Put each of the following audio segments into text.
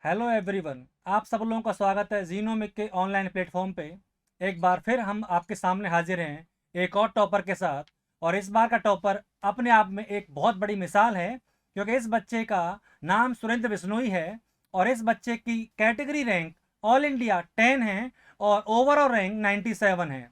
Hello everyone, आप सब लोगों का स्वागत है जीनोमिक के ऑनलाइन प्लेटफॉर्म पे। एक बार फिर हम आपके सामने हाजिर हैं एक और टॉपर के साथ। और इस बार का टॉपर अपने आप में एक बहुत बड़ी मिसाल है, क्योंकि इस बच्चे का नाम सुरेंद्र बिश्नोई है और इस बच्चे की कैटेगरी रैंक ऑल इंडिया 10 है और ओवरऑल रैंक 97 है।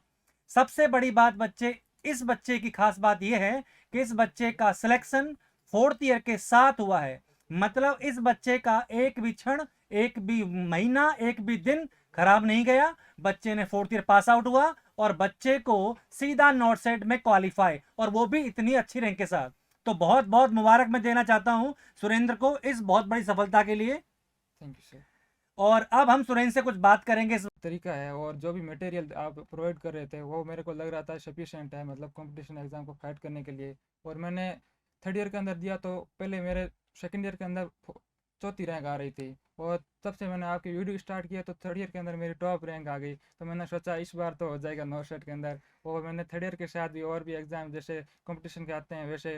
सबसे बड़ी बात इस बच्चे की खास बात यह है कि इस बच्चे का सिलेक्शन 4th ईयर के साथ हुआ है। मतलब इस बच्चे का एक भी क्षण, एक भी महीना, एक भी दिन खराब नहीं गया। बच्चे ने 4th ईयर पास आउट हुआ और बच्चे को सीधा नॉर्थ सेट में क्वालिफाई, और वो भी इतनी अच्छी रैंक के साथ। तो बहुत बहुत मुबारक मैं देना चाहता हूं सुरेंद्र को इस बहुत बड़ी सफलता के लिए। Thank you sir. और अब हम सुरेंद्र से कुछ बात करेंगे तरीका है और जो भी मटेरियल आप प्रोवाइड कर रहे थे वो मेरे को लग रहा था सफिशिएंट है, मतलब कंपटीशन एग्ज़ाम को फाइट करने के लिए। और मैंने थर्ड ईयर के अंदर दिया तो पहले मेरे सेकंड ईयर के अंदर चौथी रैंक आ रही थी, और तब से मैंने आपकी वीडियो स्टार्ट किया तो थर्ड ईयर के अंदर मेरी टॉप रैंक आ गई। तो मैंने सोचा इस बार तो हो जाएगा नॉर्थ सेट के अंदर। और मैंने थर्ड ईयर के साथ भी और भी एग्ज़ाम जैसे कंपटीशन के आते हैं वैसे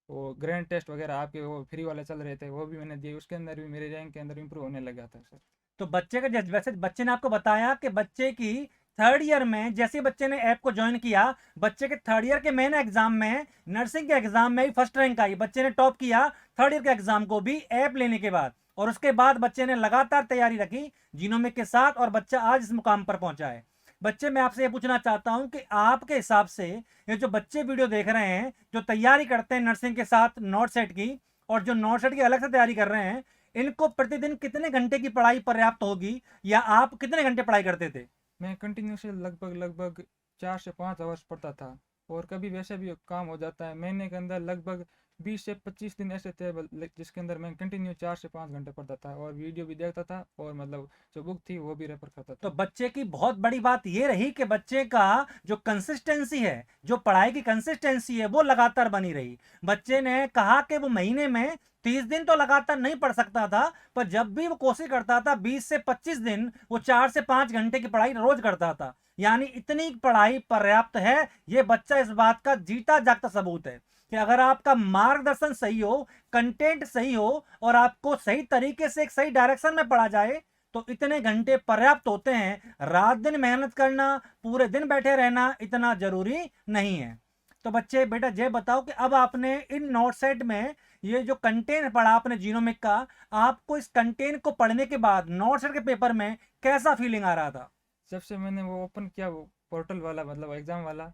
वो ग्रैंड टेस्ट वगैरह आपके वो फ्री वाले चल रहे थे वो भी मैंने दिए, उसके अंदर भी मेरी रैंक के अंदर इंप्रूव होने लगा था सर। तो बच्चे का वैसे बच्चे ने आपको बताया कि बच्चे की थर्ड ईयर में जैसे ही बच्चे ने ऐप को ज्वाइन किया, बच्चे के थर्ड ईयर के मेन एग्जाम में, नर्सिंग के एग्जाम में ही फर्स्ट रैंक आई। बच्चे ने टॉप किया थर्ड ईयर के एग्जाम को भी ऐप लेने के बाद। और उसके बाद बच्चे ने लगातार तैयारी रखी जीनोमिक के साथ और बच्चा आज इस मुकाम पर पहुंचा है। बच्चे, मैं आपसे ये पूछना चाहता हूं कि आपके हिसाब से ये जो बच्चे वीडियो देख रहे हैं, जो तैयारी करते हैं नर्सिंग के साथ नॉर्थ सेट की, और जो नॉर्थ सेट की अलग से तैयारी कर रहे हैं, इनको प्रतिदिन कितने घंटे की पढ़ाई पर्याप्त होगी, या आप कितने घंटे पढ़ाई करते थे? मैं कंटिन्यूसली लगभग लगभग 4 से 5 आवर्स पढ़ता था। और कभी वैसे भी काम हो जाता है, महीने के अंदर लगभग 20 से 25 दिन ऐसे थे जिसके अंदर मैं कंटिन्यू 4 से 5 घंटे पढ़ता था और वीडियो भी देखता था और मतलब जो बुक थी वो भी रेफर करता तो था। बच्चे की बहुत बड़ी बात यह रही कि बच्चे का जो कंसिस्टेंसी है, जो पढ़ाई की कंसिस्टेंसी है, वो लगातार बनी रही। बच्चे ने कहा कि वो महीने में 30 दिन तो लगातार नहीं पढ़ सकता था, पर जब भी वो कोशिश करता था 20 से 25 दिन वो 4 से 5 घंटे की पढ़ाई रोज करता था। यानी इतनी पढ़ाई पर्याप्त है। ये बच्चा इस बात का जीता जागता सबूत है कि अगर आपका मार्गदर्शन सही हो, कंटेंट सही हो और आपको सही तरीके से एक सही डायरेक्शन में पढ़ा जाए, तो इतने घंटे पर्याप्त होते हैं। रात दिन मेहनत करना, पूरे दिन बैठे रहना इतना जरूरी नहीं है। तो बच्चे, बेटा ये बताओ कि अब आपने इन नोट सेट में ये जो कंटेंट पढ़ा आपने जीनोमिक का, आपको इस कंटेंट को पढ़ने के बाद नोट सेट के पेपर में कैसा फीलिंग आ रहा था? जब से मैंने वो ओपन किया वो पोर्टल वाला मतलब एग्ज़ाम वाला,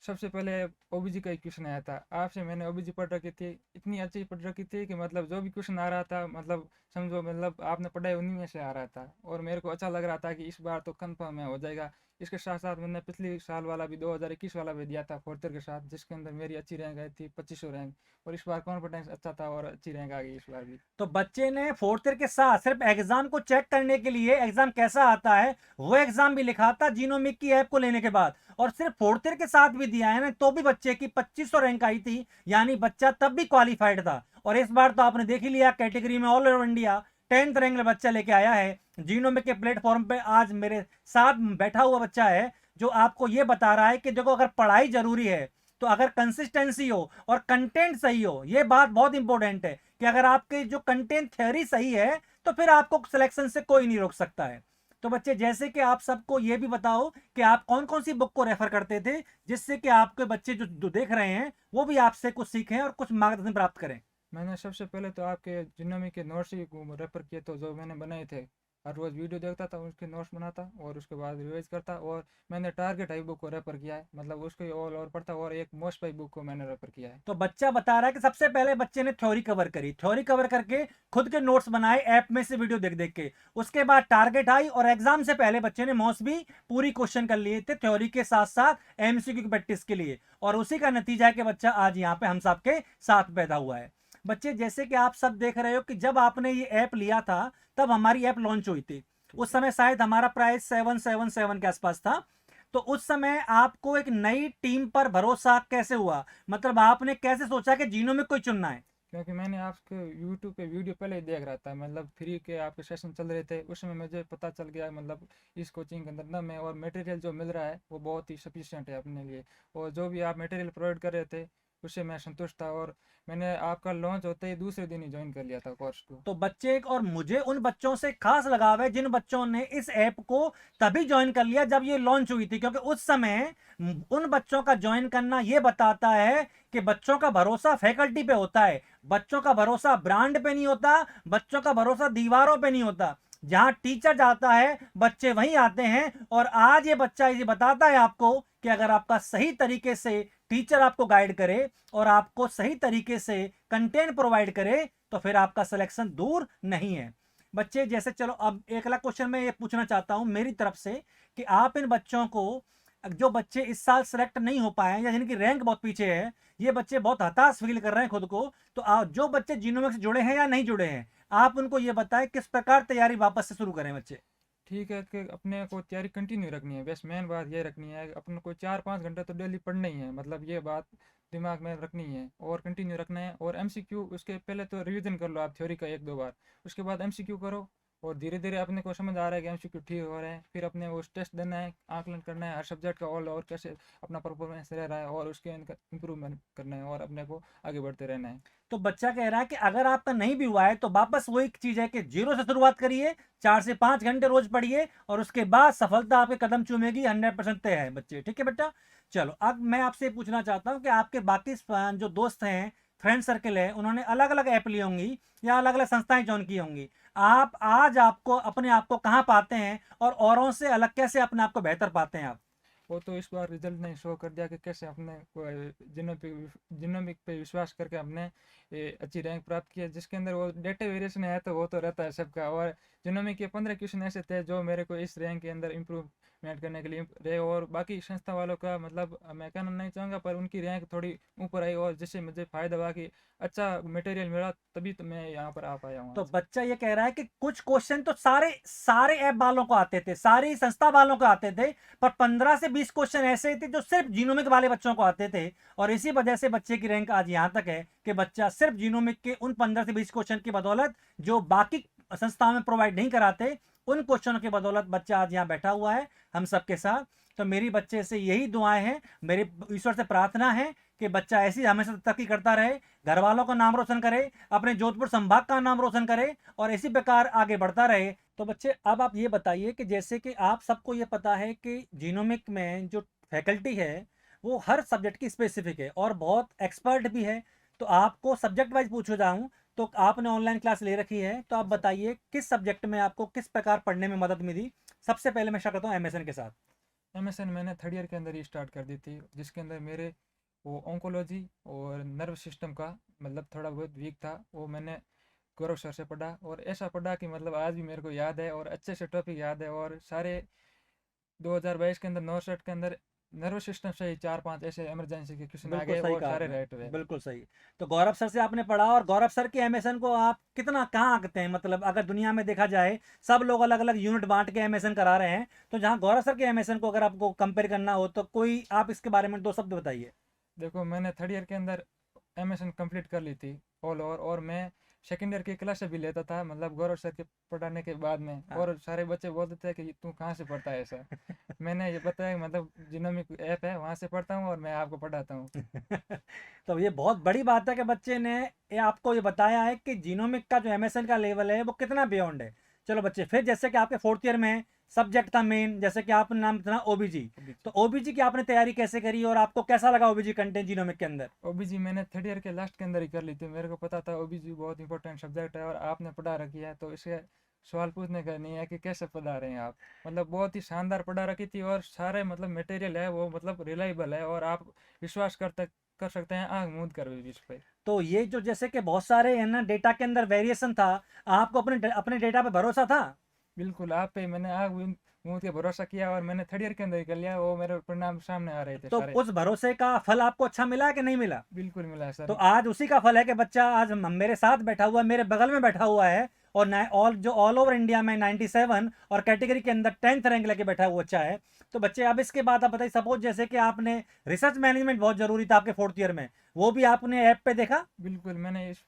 सबसे पहले ओबीजी का एक क्वेश्चन आया था। आपसे मैंने ओबीजी पढ़ रखी थी, इतनी अच्छी पढ़ रखी थी कि मतलब जो भी क्वेश्चन आ रहा था मतलब समझो मतलब आपने पढ़ाई उन्हीं में से आ रहा था, और मेरे को अच्छा लग रहा था कि इस बार तो कंफर्म है हो जाएगा। इसके साथ साथ मैंने पिछले साल वाला भी 2021 वाला भी दिया था फोर्थ ईयर के साथ, जिसके अंदर मेरी अच्छी रैंक आई थी 2500 रैंक। और इस बार कॉन्फिडेंस अच्छा था और अच्छी रैंक आ गई इस बार भी। तो बच्चे ने फोर्थ ईयर के साथ सिर्फ एग्जाम को चेक करने के लिए, एग्जाम कैसा आता है वो एग्जाम भी लिखा था जीनोमिक की ऐप को लेने के बाद, और सिर्फ फोर्थ ईयर के साथ भी दिया है ना, तो भी बच्चे की 2500 रैंक आई थी। यानी बच्चा तब भी क्वालिफाइड था। और इस बार तो आपने देख ही लिया, कैटेगरी में all over India 10th rank बच्चा लेके आया है। जीनोमिक के प्लेटफॉर्म पे आज मेरे साथ बैठा हुआ बच्चा है जो आपको ये बता रहा है कि देखो, अगर पढ़ाई जरूरी है तो अगर कंसिस्टेंसी हो और कंटेंट सही हो, ये बात बहुत इंपॉर्टेंट है कि अगर आपके जो कंटेंट थ्योरी सही है तो फिर आपको सिलेक्शन से कोई नहीं रोक सकता है। तो बच्चे, जैसे कि आप सबको ये भी बताओ कि आप कौन कौन सी बुक को रेफर करते थे, जिससे कि आपके बच्चे जो देख रहे हैं वो भी आपसे कुछ सीखें और कुछ मार्गदर्शन प्राप्त करें। मैंने सबसे पहले तो आपके जिनोमी के नोट्स ही रेफर किए, तो जो मैंने बनाए थे हर रोज़ वीडियो देखता था, उसके नोट्स बनाता और उसके बाद रिवाइज करता। और मैंने टारगेट हाई बुक को रेफर किया है, मतलब उसको ऑल ओवर पढ़ता, और एक मोस्ट पाई बुक को मैंने रेफर किया है। तो बच्चा बता रहा है कि सबसे पहले बच्चे ने थ्योरी कवर करी, थ्योरी कवर करके खुद के नोट्स बनाए ऐप में से वीडियो देख देख के। उसके बाद टारगेट आई और एग्जाम से पहले बच्चे ने मोस्ट भी पूरी क्वेश्चन कर लिए थे थ्योरी के साथ साथ एमसीक्यू की प्रैक्टिस के लिए। और उसी का नतीजा है कि बच्चा आज यहाँ पे हम सबके साथ पैदा हुआ है। बच्चे, जैसे कि आप सब देख रहे हो कि जब आपने ये ऐप लिया था तब हमारी ऐप लॉन्च हुई थी। ठीक उस है। समय शायद हमारा प्राइस 777 के आसपास था। तो उस समय आपको एक नई टीम पर भरोसा कैसे हुआ? मतलब आपने कैसे सोचा कि जीनो में कोई चुनना है? क्योंकि मैंने आपके यूट्यूब पे वीडियो पहले ही देख रहा था, मतलब फ्री के आपके सेशन चल रहे थे, उसमें मुझे पता चल गया मतलब इस कोचिंग के अंदर ना मैं, और मटेरियल जो मिल रहा है वो बहुत ही सफिशिएंट है अपने लिए। और जो भी आप मटेरियल प्रोवाइड कर रहे थे उससे मैं संतुष्ट था और मैंने आपका लॉन्च होते ही दूसरे दिन ही ज्वाइन कर लिया था कोर्स को। तो बच्चे और मुझे उन बच्चों से खास लगाव है जिन बच्चों ने इस ऐप को तभी ज्वाइन कर लिया जब ये लॉन्च हुई थी, क्योंकि उस समय उन बच्चों का ज्वाइन करना ये बताता है कि बच्चों का भरोसा फैकल्टी पे होता है, बच्चों का भरोसा ब्रांड पे नहीं होता, बच्चों का भरोसा दीवारों पे नहीं होता। जहां टीचर जाता है बच्चे वहीं आते हैं। और आज ये बच्चा ये बताता है आपको कि अगर आपका सही तरीके से टीचर आपको गाइड करे और आपको सही तरीके से कंटेंट प्रोवाइड करे तो फिर आपका सिलेक्शन दूर नहीं है। बच्चे जैसे, चलो अब एक अगला क्वेश्चन मैं ये पूछना चाहता हूं मेरी तरफ से कि आप इन बच्चों को, जो बच्चे इस साल सेलेक्ट नहीं हो पाए या जिनकी रैंक बहुत पीछे है, ये बच्चे बहुत हताश फील कर रहे हैं खुद को, तो जो बच्चे जीनोमिक्स से जुड़े हैं या नहीं जुड़े हैं, आप उनको ये बताएं किस प्रकार तैयारी वापस से शुरू करें बच्चे। ठीक है कि अपने को तैयारी कंटिन्यू रखनी है, बस मेन बात ये रखनी है अपने को 4-5 घंटे तो डेली पढ़ना ही है, मतलब ये बात दिमाग में रखनी है और कंटिन्यू रखना है। और एमसीक्यू उसके पहले तो रिवीजन कर लो आप थ्योरी का 1-2 बार, उसके बाद एमसीक्यू करो और धीरे धीरे अपने को समझ आ रहा है कि एमसीक्यू ठीक हो रहे हैं, फिर अपने वो टेस्ट देना है, आकलन करना है हर सब्जेक्ट का ऑल ओवर कैसे अपना परफॉर्मेंस रह रहा है और उसके इम्प्रूवमेंट करना है और अपने को आगे बढ़ते रहना है। तो बच्चा कह रहा है कि अगर आपका नहीं भी हुआ है तो वापस वही चीज है कि जीरो से शुरुआत करिए, 4 से 5 घंटे रोज पढ़िए और उसके बाद सफलता आपके कदम चूमेगी, 100% तय है बच्चे। ठीक है बेटा। चलो अब मैं आपसे पूछना चाहता हूँ कि आपके बाकी जो दोस्त हैं, फ्रेंड सर्कल है, उन्होंने अलग अलग ऐप ली होंगी या अलग अलग संस्थाएं ज्वाइन की होंगी, आप आज आपको अपने आप को कहाँ पाते हैं और औरों से अलग कैसे अपने आप को बेहतर पाते हैं आप? वो तो इस बार रिजल्ट ने शो कर दिया कि कैसे अपने जिनोमिक पे विश्वास करके हमने ये अच्छी रैंक प्राप्त की है, जिसके अंदर वो डेटा वेरिएशन है तो वो तो रहता है सबका। और जिनोमिक के 15 क्वेश्चन ऐसे थे जो मेरे को इस रैंक के अंदर इम्प्रूवमेंट करने के लिए रहे, और बाकी संस्था वालों का मतलब मैं कहना नहीं चाहूँगा पर उनकी रैंक थोड़ी ऊपर आई और जिससे मुझे फायदा हुआ कि अच्छा मटेरियल मिला, तभी तो मैं यहाँ पर आ पाया हूँ तो आज। बच्चा ये कह रहा है कि कुछ क्वेश्चन तो सारे सारे ऐप वालों को आते थे, सारी संस्था वालों को आते थे, पर 15 से 20 क्वेश्चन ऐसे थे जो सिर्फ जीनोमिक वाले बच्चों को आते थे। और इसी वजह से बच्चे की रैंक आज यहां तक है कि बच्चा सिर्फ जीनोमिक के उन 15 से 20 क्वेश्चन की बदौलत, जो बाकी संस्थाओं में प्रोवाइड नहीं कराते, उन क्वेश्चनों की बदौलत बच्चा आज यहाँ बैठा हुआ है हम सबके साथ। तो मेरी बच्चे से यही दुआएं हैं, मेरे ईश्वर से प्रार्थना है कि बच्चा ऐसी हमेशा तरक्की करता रहे, घर वालों का नाम रोशन करे, अपने जोधपुर संभाग का नाम रोशन करे और इसी प्रकार आगे बढ़ता रहे। तो बच्चे अब आप ये बताइए कि जैसे कि आप सबको ये पता है कि जीनोमिक में जो फैकल्टी है वो हर सब्जेक्ट की स्पेसिफिक है और बहुत एक्सपर्ट भी है। तो आपको सब्जेक्ट वाइज पूछो जाऊँ तो आपने ऑनलाइन क्लास ले रखी है, तो आप बताइए किस सब्जेक्ट में आपको किस प्रकार पढ़ने में मदद मिली। सबसे पहले मैं स्टार्ट करता हूँ एमएसएन के साथ। एमएसएन मैंने थर्ड ईयर के अंदर ही स्टार्ट कर दी थी, जिसके अंदर मेरे वो ओंकोलॉजी और नर्व सिस्टम का मतलब थोड़ा बहुत वीक था, वो मैंने गौरव सर से पढ़ा और ऐसा पढ़ा कि मतलब आज भी मेरे को याद है और अच्छे से टॉपिक याद है। और सारे 2022 के अंदर 9 सेट के अंदर नर्वस सिस्टम से ही 4-5 ऐसे इमरजेंसी के क्वेश्चन आ बिल्कुल गए सही और कहा सारे आपने, राइट हुए। बिल्कुल सही। तो गौरव सर से आपने पढ़ा और गौरव सर की एमएसएन को आप कितना कहाँ आंकते हैं? मतलब अगर दुनिया में देखा जाए सब लोग अलग अलग यूनिट बांट के एमएसएन करा रहे हैं, तो जहाँ गौरव सर के एमएसएन को अगर आपको कंपेयर करना हो तो कोई आप इसके बारे में 2 शब्द बताइए। देखो मैंने थर्ड ईयर के अंदर एमएसएन कंप्लीट कर ली थी ऑल ओवर, और मैं सेकेंड ईयर की क्लास भी लेता था मतलब गौरव सर के पढ़ाने के बाद में, हाँ। और सारे बच्चे बोलते थे कि तू कहाँ से पढ़ता है ऐसा। मैंने ये बताया मतलब जिनोमिक ऐप है वहाँ से पढ़ता हूँ और मैं आपको पढ़ाता हूँ। तो ये बहुत बड़ी बात है कि बच्चे ने ये आपको ये बताया है कि जीनोमिक का जो एमएसएन का लेवल है वो कितना बियॉन्ड है। चलो बच्चे, फिर जैसे कि आपके 4th ईयर में सब्जेक्ट था मेन, जैसे कि आपने नाम था ओबीजी, तो ओबीजी की आपने तैयारी कैसे करी और आपको कैसा लगा ओबीजी कंटेंट जीनोमिक के अंदर? ओबीजी मैंने थर्ड ईयर के लास्ट के अंदर ही कर ली थी, मेरे को पता था ओबीजी बहुत इंपॉर्टेंट सब्जेक्ट है और आपने पढ़ा रखी है तो इसके सवाल पूछने का नहीं है कि कैसे पढ़ा रहे हैं आप। मतलब बहुत ही शानदार पढ़ा रखी थी और सारे मतलब मटेरियल है वो मतलब रिलायबल है और आप विश्वास कर सकते हैं आँख मूंद कर भी इस पे। तो ये जो जैसे कि बहुत सारे है ना डेटा के अंदर वेरिएशन था, आपको अपने अपने डेटा पे भरोसा था? बिल्कुल आप पे मैंने आँख मूंद के भरोसा किया और मैंने थर्ड ईयर के अंदर ही कर लिया, वो मेरे परिणाम सामने आ रहे थे तो सारे। उस भरोसे का फल आपको अच्छा मिला है कि नहीं मिला? बिल्कुल मिला तो सर। आज उसी का फल है कि बच्चा आज मेरे साथ बैठा हुआ है, मेरे बगल में बैठा हुआ है और ऑल ओवर इंडिया में 97 और कैटेगरी के अंदर 10th रैंक लेके बैठा हुआ बच्चा है। तो बच्चे अब इसके बाद आप बताइए, सपोज जैसे कि आपने रिसर्च मैनेजमेंट बहुत जरूरी था आपके 4th ईयर में, वो भी आपने ऐप पे देखा? बिल्कुल मैंने इस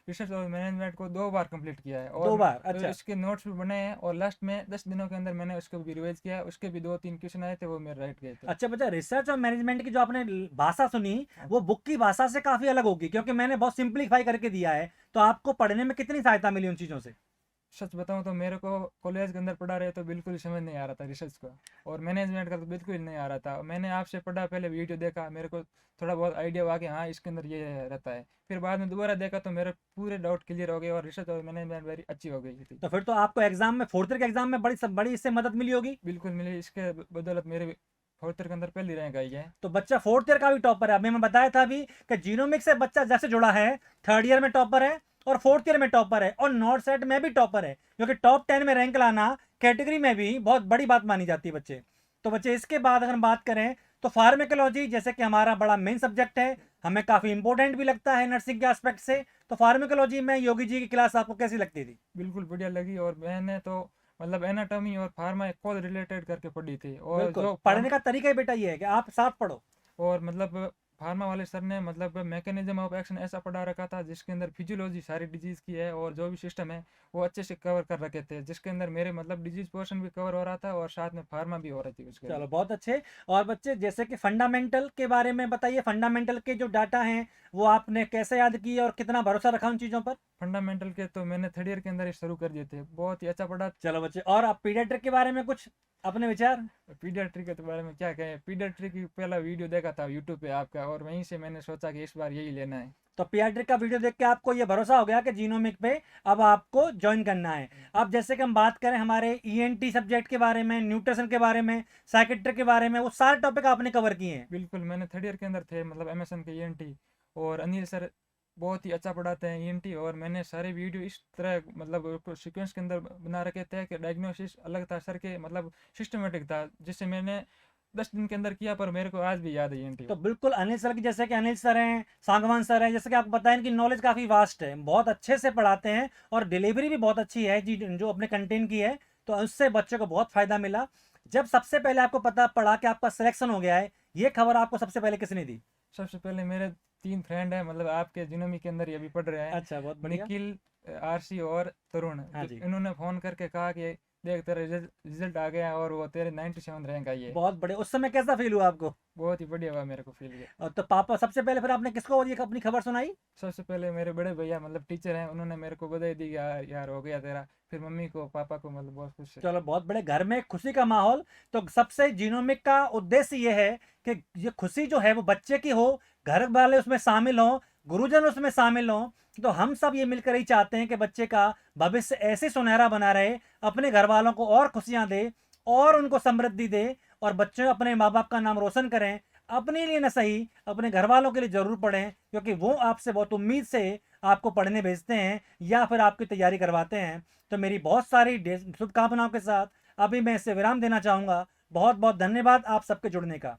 रिसर्च और मैनेजमेंट को 2 बार कंप्लीट किया है, 2 और बार, अच्छा। इसके नोट्स भी बने हैं, और लास्ट में 10 दिनों के अंदर मैंने उसको भी रिवाइज किया। उसके भी 2-3 क्वेश्चन आए थे, वो मेरे राइट गए थे। अच्छा बच्चा, रिसर्च और मैनेजमेंट की जो आपने भाषा सुनी, हाँ वो जी। बुक की भाषा से काफ़ी अलग होगी, क्योंकि मैंने बहुत सिंप्लीफाई करके दिया है। तो आपको पढ़ने में कितनी सहायता मिली उन चीज़ों से? सच बताऊं तो मेरे को कॉलेज के अंदर पढ़ा रहे तो बिल्कुल ही समझ नहीं आ रहा था रिसर्च का, और मैनेजमेंट का तो बिल्कुल ही नहीं आ रहा था। मैंने आपसे पढ़ा, पहले वीडियो देखा, मेरे को थोड़ा बहुत आइडिया हुआ कि हाँ इसके अंदर ये रहता है। फिर बाद में दोबारा देखा तो मेरे पूरे डाउट क्लियर हो गए, और रिसर्च और मैनेजमेंट वेरी अच्छी हो गई थी। तो फिर तो आपको एग्जाम में, फोर्थ ईयर के एग्जाम में बड़ी इससे मदद मिली होगी। बिल्कुल मिली, इसके बदौलत मेरे 4th ईयर के अंदर पहली रैंक आई है। तो बच्चा फोर्थ ईयर का भी टॉपर है। अभी मैं बताया था अभी कि जीनोमिक्स से बच्चा जैसे जुड़ा है, थर्ड ईयर में टॉपर है और फोर्थ ईयर में टॉपर है, और नॉर्थ सेट में भी टॉपर है, क्योंकि टॉप 10 में रैंक लाना कैटेगरी में भी बहुत बड़ी बात मानी जाती है बच्चे। तो बच्चे, इसके बाद अगर हम बात करें तो फार्मेकोलॉजी, जैसे कि हमारा बड़ा मेन सब्जेक्ट है, हमें काफ़ी इंपॉर्टेंट भी लगता है नर्सिंग के एस्पेक्ट से। तो फार्मेकोलॉजी में योगी जी की क्लास आपको कैसी लगती थी? बिल्कुल बढ़िया लगी, और मैंने तो मतलब एनाटॉमी और फार्मा खुद रिलेटेड करके पढ़ी थी, और बिल्कुल, जो पढ़ने का तरीका ही बेटा ये है कि आप साथ पढ़ो। और मतलब फार्मा वाले सर ने मतलब मैकेनिज्म ऑफ एक्शन ऐसा पढ़ा रखा था जिसके अंदर फिजियोलॉजी सारी डिजीज की है, और जो भी सिस्टम है वो अच्छे से कवर कर रखे थे, जिसके अंदर मेरे मतलब डिजीज पोर्शन भी कवर हो रहा था, और साथ में फार्मा भी हो रही थी उसके चलो अंदर। बहुत अच्छे। और बच्चे, जैसे कि फंडामेंटल के बारे में बताइए, फंडामेंटल के जो डाटा हैं वो आपने कैसे याद किए और कितना भरोसा रखा उन चीज़ों पर? फंडामेंटल के तो मैंने 3rd ईयर के अंदर ही शुरू कर दिए थे, बहुत ही अच्छा पढ़ा। चलो बच्चे, और आप पीडियाट्रिक के बारे में कुछ अपने विचार? पीडियाट्रिक के तो बारे में क्या कहें, पीडियाट्रिक की पहला वीडियो देखा था यूट्यूब पे आपका, और वहीं से मैंने सोचा कि इस बार यही लेना है। तो पीडियाट्रिक का वीडियो देख के आपको ये भरोसा हो गया कि जीनोमिक पे अब आपको ज्वाइन करना है। अब जैसे कि हम बात करें हमारे ईएनटी सब्जेक्ट के बारे में, न्यूट्रिशन के बारे में, साइकेट्रिक के बारे में, वो सारे टॉपिक आपने कवर किए हैं। बिल्कुल, मैंने 3rd ईयर के अंदर थे मतलब एमएसएन के ईएनटी, और अनिल सर बहुत ही अच्छा पढ़ाते हैं ईएनटी, और मैंने सारे वीडियो इस तरह मतलब सीक्वेंस के अंदर बना रखे थे कि डायग्नोसिस अलग था सर के, मतलब सिस्टमेटिक था, जिससे मैंने 10 दिन के अंदर किया, पर मेरे को आज भी याद है ईएनटी। तो बिल्कुल अनिल सर की, जैसे कि अनिल सर हैं, सांगवान सर हैं, जैसे कि आपको बताया, इनकी नॉलेज काफ़ी वास्ट है, बहुत अच्छे से पढ़ाते हैं और डिलीवरी भी बहुत अच्छी है जी, जो अपने कंटेंट की है। तो उससे बच्चे को बहुत फ़ायदा मिला। जब सबसे पहले आपको पता पड़ा कि आपका सिलेक्शन हो गया है, ये खबर आपको सबसे पहले किसने दी? सबसे पहले मेरे 3 फ्रेंड हैं, मतलब आपके जिनोमी के अंदर ये भी पढ़ रहे हैं, अच्छा, बहुत बढ़िया। निखिल, आरसी और तरुण। हाँ तो जी। इन्होंने फ़ोन करके कहा कि देख तेरा रिजल्ट आ गया है, और वो तेरे 97 रैंक आई है। बहुत बढ़िया। उस समय कैसा फील हुआ आपको? बहुत ही बढ़िया हुआ मेरे को फील किया। और तो पापा, सबसे पहले फिर आपने किसको ये अपनी खबर सुनाई? सबसे पहले मेरे बड़े भैया मतलब टीचर हैं, उन्होंने मेरे को बधाई दी कि यार यार हो गया तेरा। फिर मम्मी को, पापा को, मतलब बहुत खुश है। चलो बहुत बड़े, घर में खुशी का माहौल। तो सबसे जीनोमिक का उद्देश्य ये है कि ये खुशी जो है वो बच्चे की हो, घर वाले उसमें शामिल हों, गुरुजन उसमें शामिल हों। तो हम सब ये मिलकर ही चाहते हैं कि बच्चे का भविष्य ऐसे सुनहरा बना रहे, अपने घर वालों को और खुशियां दे और उनको समृद्धि दे, और बच्चे अपने माँ बाप का नाम रोशन करें। अपने लिए न सही, अपने घर वालों के लिए जरूर पढ़ें, क्योंकि वो आपसे बहुत उम्मीद से आपको पढ़ने भेजते हैं या फिर आपकी तैयारी करवाते हैं। तो मेरी बहुत सारी शुभकामनाओं के साथ अभी मैं इससे विराम देना चाहूँगा। बहुत बहुत धन्यवाद आप सबके जुड़ने का।